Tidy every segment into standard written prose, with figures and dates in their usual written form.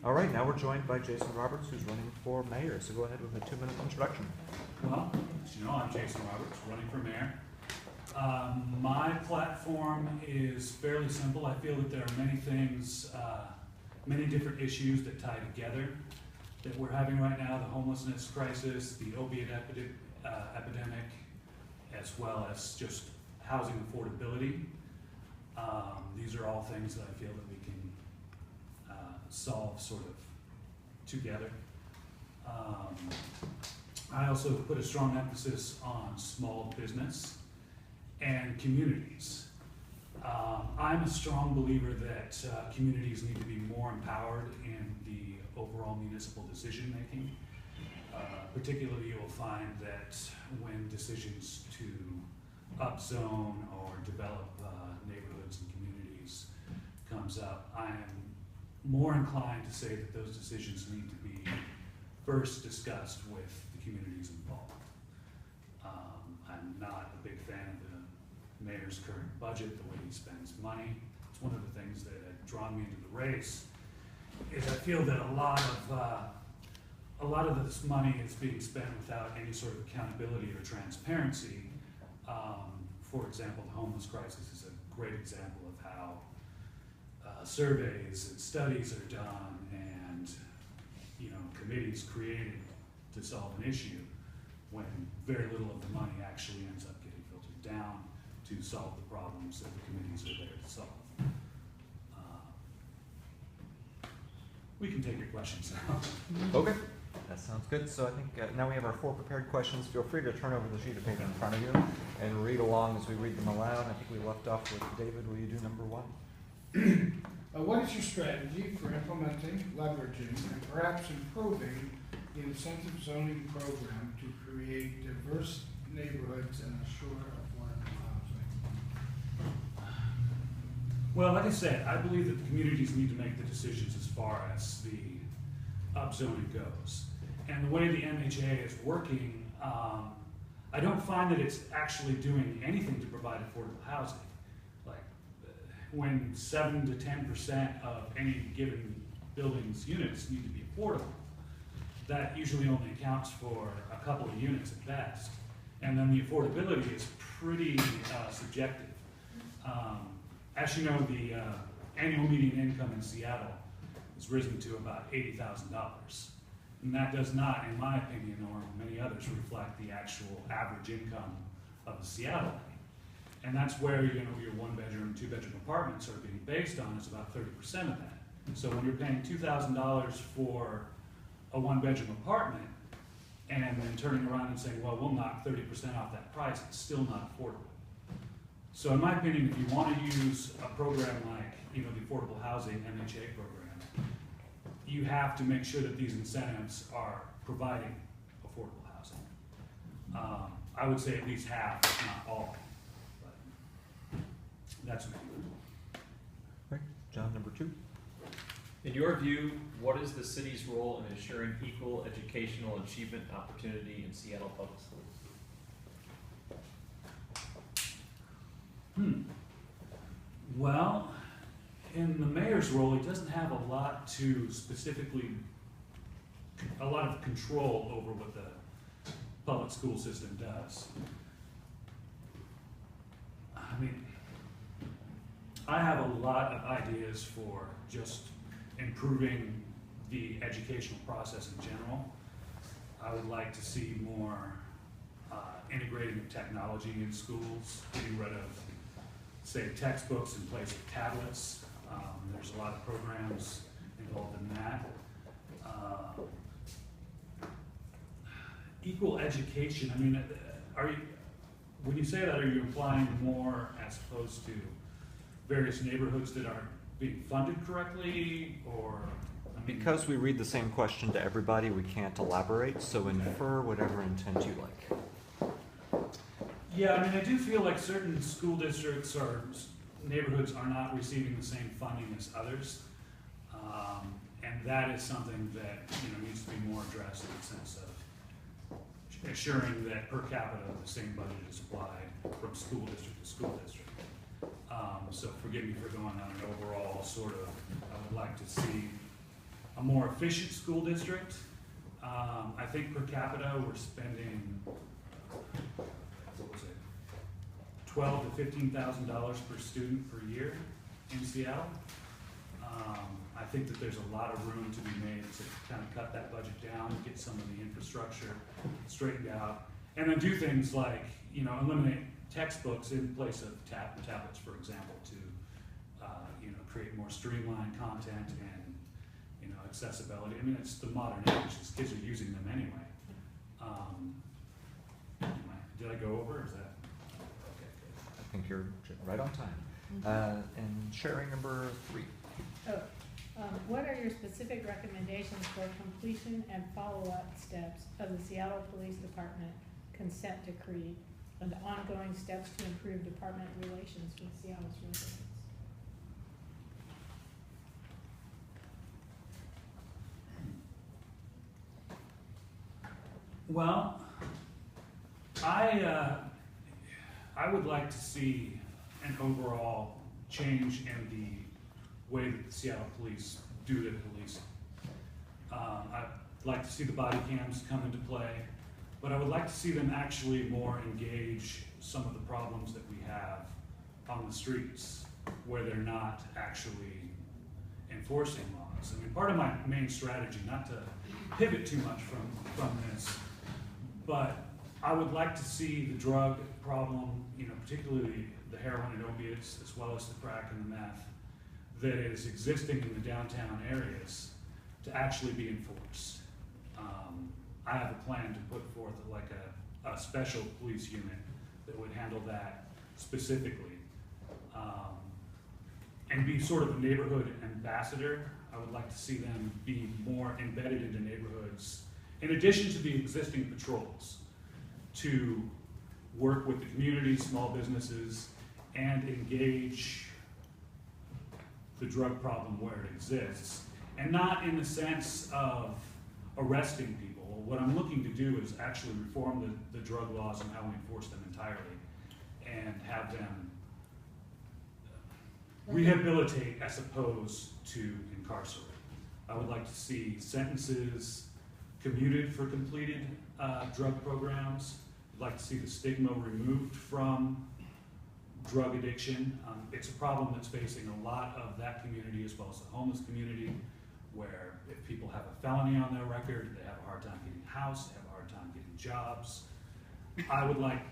All right, now we're joined by Jason Roberts, who's running for mayor. So go ahead with a 2-minute introduction. Well, as you know, I'm Jason Roberts, running for mayor. My platform is fairly simple. I feel that there are many things, many different issues that tie together that we're having right now: the homelessness crisis, the opiate epidemic, as well as just housing affordability. These are all things that I feel that we can solve sort of together. I also put a strong emphasis on small business and communities. I'm a strong believer that communities need to be more empowered in the overall municipal decision making. Particularly, you'll find that when decisions to upzone or develop neighborhoods and communities comes up, I am more inclined to say that those decisions need to be first discussed with the communities involved. I'm not a big fan of the mayor's current budget, the way he spends money. It's one of the things that had drawn me into the race, is I feel that a lot of this money is being spent without any sort of accountability or transparency. For example, the homeless crisis is a great example of how surveys and studies are done and committees created to solve an issue when very little of the money actually ends up getting filtered down to solve the problems that the committees are there to solve. We can take your questions now. Okay, that sounds good. So I think now we have our 4 prepared questions. Feel free to turn over the sheet of paper in front of you and read along as we read them aloud. I think we left off with David. Will you do number 1? What is your strategy for implementing, leveraging, and perhaps improving the incentive zoning program to create diverse neighborhoods and assure affordable housing? Well, like I said, I believe that the communities need to make the decisions as far as the upzoning goes. And the way the MHA is working, I don't find that it's actually doing anything to provide affordable housing. Like when 7 to 10% of any given building's units need to be affordable, that usually only accounts for a couple of units at best. And then the affordability is pretty subjective. As you know, the annual median income in Seattle has risen to about $80,000. And that does not, in my opinion, or many others, reflect the actual average income of the Seattle. And that's where your 1-bedroom, 2-bedroom apartments are being based on, is about 30% of that. So when you're paying $2,000 for a 1-bedroom apartment, and then turning around and saying, well, we'll knock 30% off that price, it's still not affordable. So in my opinion, if you want to use a program like the Affordable Housing MHA program, you have to make sure that these incentives are providing affordable housing. I would say at least half, if not all. But that's me. Right. John, number 2. In your view, what is the city's role in ensuring equal educational achievement opportunity in Seattle Public Schools? Well, in the mayor's role, he doesn't have a lot of control over what the public school system does. I mean, I have a lot of ideas for just improving the educational process in general. I would like to see more integrating of technology in schools, getting rid of, say, textbooks in place of tablets. There's a lot of programs involved in that. Equal education, I mean, when you say that, are you implying more as opposed to various neighborhoods that aren't being funded correctly, or? Because we read the same question to everybody, we can't elaborate, so infer whatever intent you like. Yeah, I mean, I do feel like certain school districts or neighborhoods are not receiving the same funding as others. And that is something that needs to be more addressed in the sense of assuring that per capita the same budget is applied from school district to school district. So forgive me for going on an overall sort of, I would like to see a more efficient school district. I think per capita, we're spending, what was it, $12,000 to $15,000 per student per year in Seattle. I think that there's a lot of room to be made to kind of cut that budget down, get some of the infrastructure straightened out, and then do things like, you know, eliminate textbooks in place of tablets, for example, to, you know, create more streamlined content and, you know, accessibility. I mean, it's the modern age, these kids are using them anyway. Did I go over, or is that? Okay, good. I think you're right on time. And sharing number 3. What are your specific recommendations for completion and follow-up steps of the Seattle Police Department consent decree and ongoing steps to improve department relations with Seattle's residents? Well, I would like to see an overall change in the way that the Seattle police do their policing. I'd like to see the body cams come into play, but I would like to see them actually more engage some of the problems that we have on the streets where they're not actually enforcing laws. I mean, part of my main strategy, not to pivot too much from this, but I would like to see the drug problem, you know, particularly the heroin and opiates, as well as the crack and the meth, that is existing in the downtown areas to actually be enforced. I have a plan to put forth like a special police unit that would handle that specifically, and be sort of a neighborhood ambassador. I would like to see them be more embedded into neighborhoods, in addition to the existing patrols, to work with the community, small businesses, and engage the drug problem where it exists, and not in the sense of arresting people. What I'm looking to do is actually reform the drug laws and how we enforce them entirely, and have them rehabilitate as opposed to incarcerate. I would like to see sentences commuted for completed drug programs. I'd like to see the stigma removed from drug addiction. It's a problem that's facing a lot of that community as well as the homeless community, where if people have a felony on their record, they have a hard time getting a house, they have a hard time getting jobs. I would like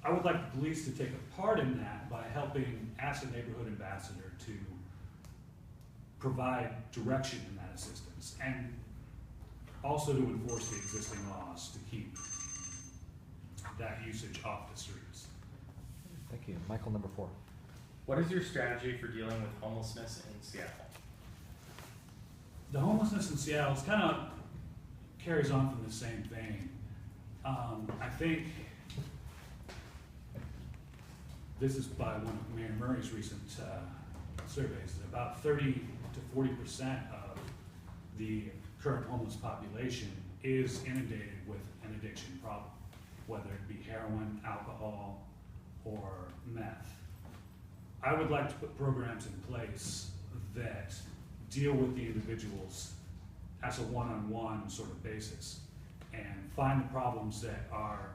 the police to take a part in that by helping, as a neighborhood ambassador, to provide direction in that assistance, and also to enforce the existing laws to keep that usage off the streets. Thank you. Michael, number 4. What is your strategy for dealing with homelessness in Seattle? The homelessness in Seattle is kind of carries on from the same vein. I think this is by one of Mayor Murray's recent surveys, that about 30 to 40% of the current homeless population is inundated with an addiction problem, whether it be heroin, alcohol, or meth. I would like to put programs in place that deal with the individuals as a one-on-one sort of basis and find the problems that are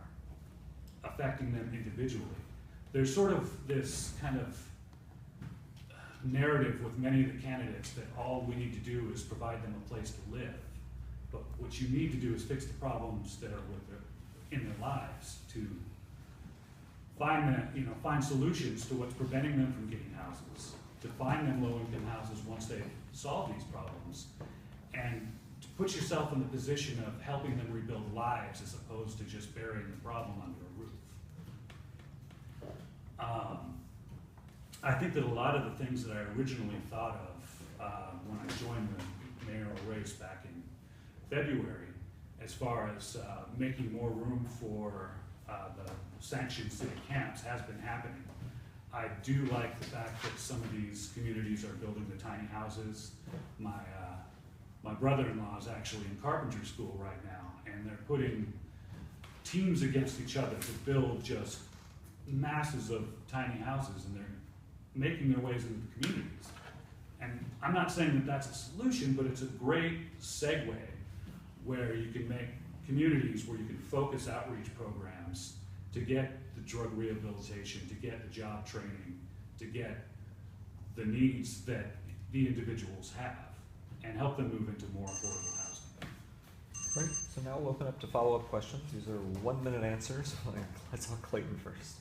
affecting them individually. There's sort of this kind of narrative with many of the candidates that all we need to do is provide them a place to live. But what you need to do is fix the problems that are in their lives, to find solutions to what's preventing them from getting houses, to find them low-income houses once they've solved these problems, and to put yourself in the position of helping them rebuild lives as opposed to just burying the problem under a roof. I think that a lot of the things that I originally thought of when I joined the mayoral race back in February, as far as making more room for the sanctioned city camps, has been happening. I do like the fact that some of these communities are building the tiny houses. My brother-in-law is actually in carpentry school right now, and they're putting teams against each other to build just masses of tiny houses, and they're making their ways into the communities. And I'm not saying that that's a solution, but it's a great segue where you can make communities where you can focus outreach programs to get the drug rehabilitation, to get the job training, to get the needs that the individuals have, and help them move into more affordable housing. Great, so now we'll open up to follow-up questions. These are 1-minute answers. Let's talk Clayton first.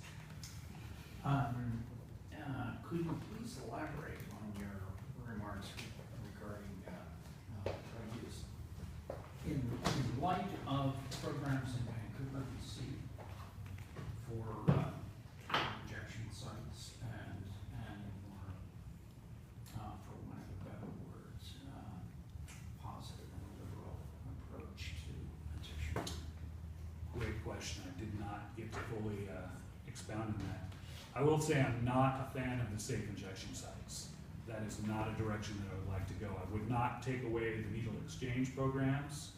Could you please elaborate on your remarks regarding drug use? In light of programs in Vancouver, BC for injection sites and for want of a better word, positive and liberal approach to addiction. Great question. I did not get to fully expound on that. I will say I'm not a fan of the safe injection sites. That is not a direction that I would like to go. I would not take away the needle exchange programs,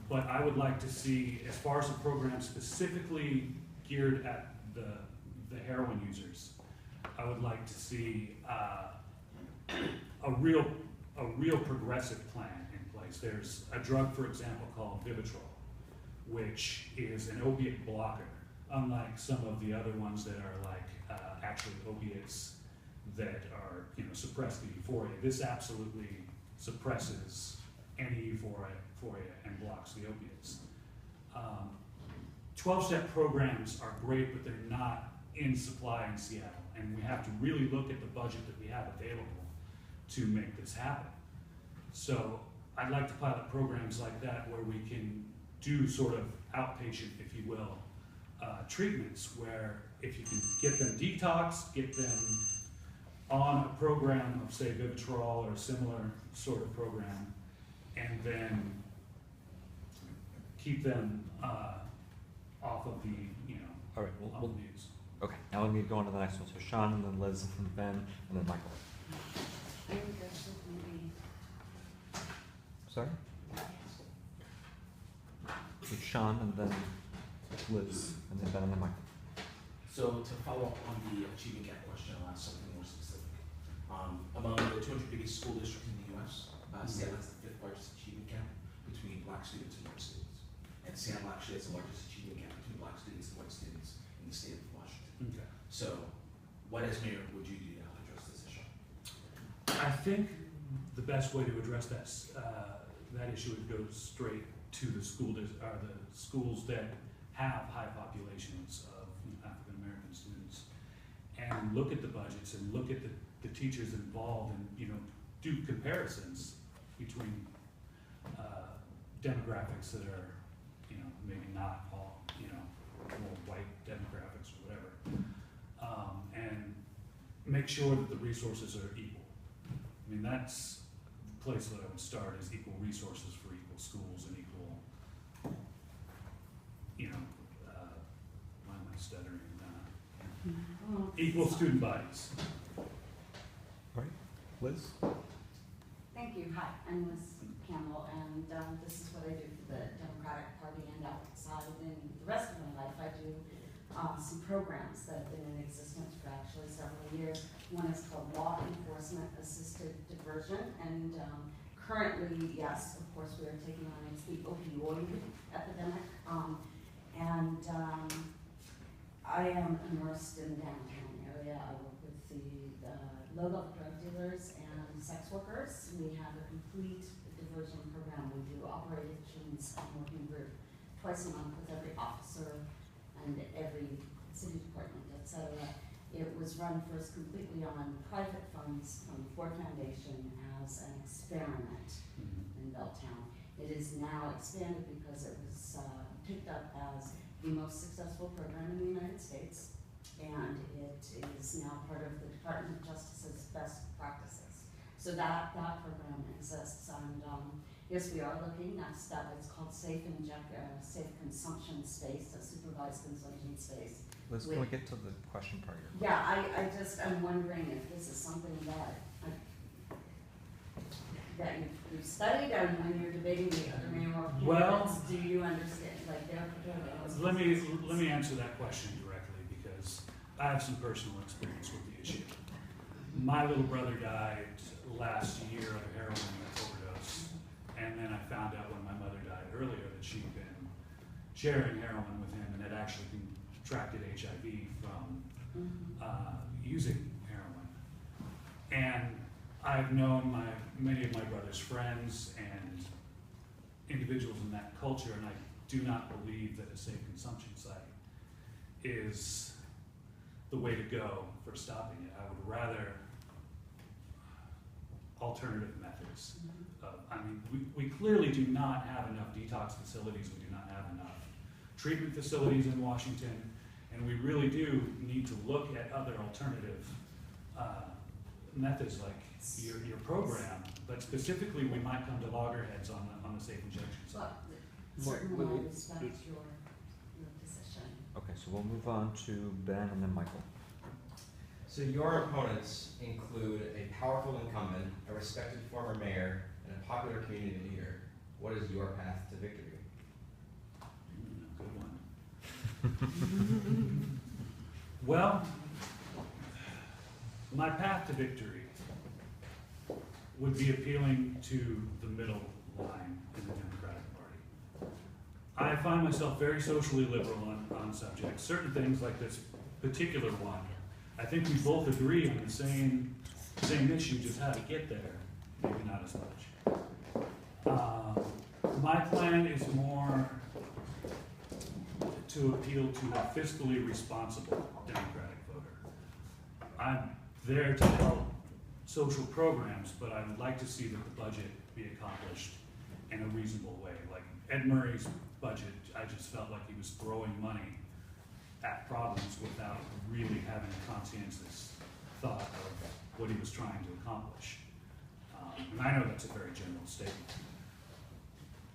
but I would like to see, as far as a program specifically geared at the heroin users, I would like to see a real progressive plan in place. There's a drug, for example, called Vivitrol, which is an opiate blocker, unlike some of the other ones that are like actually opiates that are, suppress the euphoria. This absolutely suppresses any euphoria and blocks the opiates. 12-step programs are great, but they're not in supply in Seattle, and we have to really look at the budget that we have available to make this happen. So I'd like to pilot programs like that where we can do sort of outpatient, if you will, treatments where if you can get them detox, get them on a program of, say, Vivitrol or a similar sort of program, and then keep them off of the, All right, off we'll the news. okay, now let me go on to the next one. So Sean, and then Liz, and Ben, and then Michael. I think that should maybe, Sorry? So Sean, and then Liz, and then Ben, and then Michael. So to follow up on the achievement gap question, I'll ask something more specific. Among the 200 biggest school districts in the U.S., Seattle has the 5th largest achievement gap between black students and white students. And Seattle actually has the largest achievement gap between black students and white students in the state of Washington. Okay. So what, as mayor, would you do to help address this issue? I think the best way to address that issue would go straight to the the schools that have high populations of African American students, and look at the budgets and look at the teachers involved, and do comparisons between demographics that are maybe not all more white demographics or whatever, and make sure that the resources are equal. I mean, that's the place that I would start, is equal resources for equal schools and equal, why am I stuttering? Equal student bodies. All right, Liz? thank you, hi, I'm Liz Campbell, and this is what I do for the Democratic Party, and outside in the rest of my life, I do some programs that have been in existence for actually several years. One is called Law Enforcement Assisted Diversion, and currently, yes, of course, we are taking on the opioid epidemic, I am immersed in the downtown area. I work with the low-level drug dealers and sex workers. We have a complete diversion program. We do operations and working group twice a month with every officer and every city department, etc. It was run first completely on private funds from the Ford Foundation as an experiment in Belltown. It is now expanded because it was picked up as the most successful program in the United States, and it is now part of the Department of Justice's best practices. So that program exists, and yes, we are looking next step. It's called Safe Consumption Space, a supervised consumption space. Liz, can we get to the question part here? Yeah, I'm wondering if this is something that you've studied, or when you're debating the other mayoral candidates, do you understand, like, their Let me answer that question directly, because I have some personal experience with the issue. My little brother died last year of a heroin overdose, and then I found out when my mother died earlier that she'd been sharing heroin with him and had actually contracted HIV from using heroin. And I've known many of my brother's friends and individuals in that culture, and I do not believe that a safe consumption site is the way to go for stopping it. I would rather alternative methods. I mean, we clearly do not have enough detox facilities, we do not have enough treatment facilities in Washington, and we really do need to look at other alternative methods like your program, but specifically we might come to loggerheads on the safe injection side. Well, certainly I respect your position. Okay, so we'll move on to Ben and then Michael. So your opponents include a powerful incumbent, a respected former mayor, and a popular community leader. What is your path to victory? Good one. Well, my path to victory would be appealing to the middle line in the Democratic Party. I find myself very socially liberal on subjects. Certain things like this particular one, I think we both agree on the same issue, just how to get there, maybe not as much. My plan is more to appeal to a fiscally responsible Democratic voter. I'm there to help social programs, but I would like to see that the budget be accomplished in a reasonable way. Like Ed Murray's budget, I just felt like he was throwing money at problems without really having a conscientious thought of what he was trying to accomplish. And I know that's a very general statement.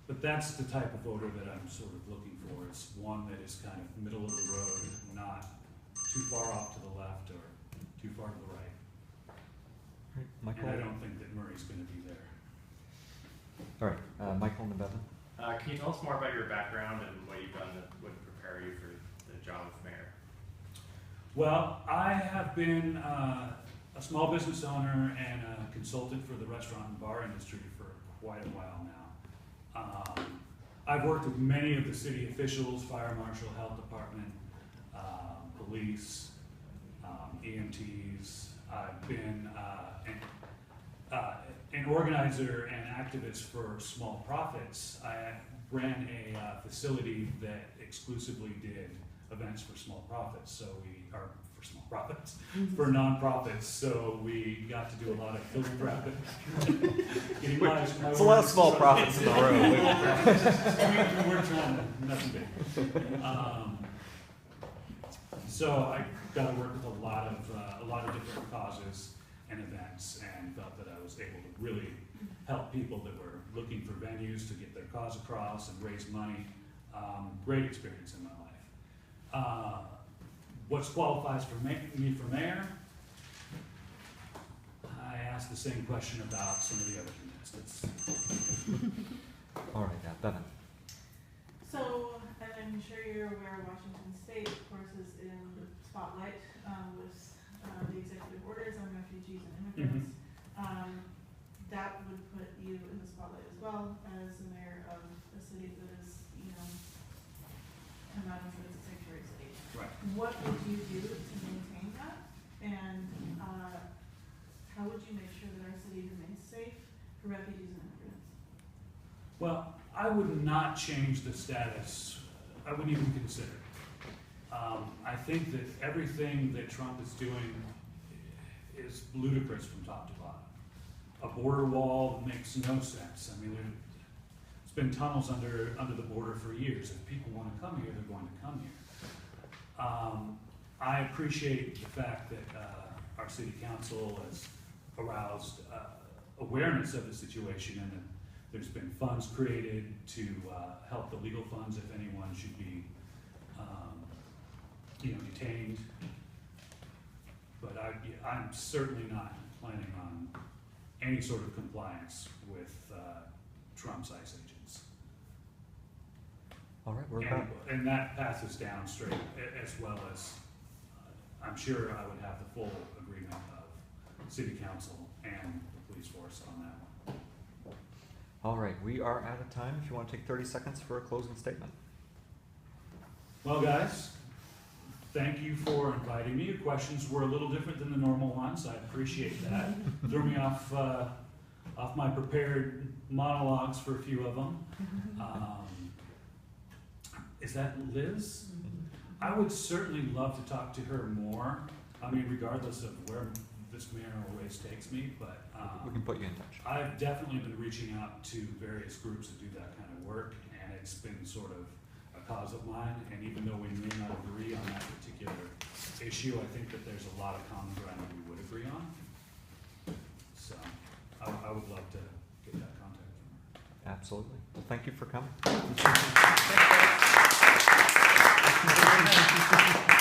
But that's the type of voter that I'm sort of looking for. It's one that is kind of middle of the road, not too far off to the left or too far to the right. Michael? And I don't think that Murray's going to be there. All right, Michael and then Bevan. Can you tell us more about your background and what you've done that would prepare you for the job of mayor? Well, I have been a small business owner and a consultant for the restaurant and bar industry for quite a while now. I've worked with many of the city officials, fire marshal, health department, police, EMTs. I've been an organizer and activist for small profits. I ran a facility that exclusively did events for small profits, for nonprofits. So we got to do a lot of philanthropic. It's a lot of small profits in the room. We're trying to, nothing big. So I got to work with a lot of different causes and events, and felt that I was able to really help people that were looking for venues to get their cause across and raise money. Great experience in my life. What qualifies for me for mayor? I asked the same question about some of the other contestants. All right, Bevan. So, and I'm sure you're aware Washington State, of course, is in the spotlight with the executive orders on refugees and immigrants. That would put you in the spotlight as well as the mayor of a city that is, imagine that it's a sanctuary city. Right. What would you do to maintain that? And how would you make sure that our city remains safe for refugees and immigrants? Well, I would not change the status. I wouldn't even consider it. I think that everything that Trump is doing is ludicrous from top to bottom. A border wall makes no sense. I mean, it's been tunnels under the border for years. If people want to come here, they're going to come here. I appreciate the fact that our city council has aroused awareness of the situation, and that there's been funds created to help the legal funds if anyone should be detained. But I'm certainly not planning on any sort of compliance with Trump's ICE agents. All right, we're back. And that passes down straight, as well as I'm sure I would have the full agreement of city council and the police force on that one. All right, we are out of time. If you want to take 30 seconds for a closing statement. Well, guys, thank you for inviting me. Your questions were a little different than the normal ones. I appreciate that. Threw me off my prepared monologues for a few of them. Is that Liz? I would certainly love to talk to her more. I mean, regardless of where this mayoral race takes me, but We can put you in touch. I've definitely been reaching out to various groups that do that kind of work, and it's been sort of a cause of mine. And even though we may not agree on that particular issue, I think that there's a lot of common ground that we would agree on. So I would love to get that contact from her. Absolutely. Well, thank you for coming. Thanks, guys.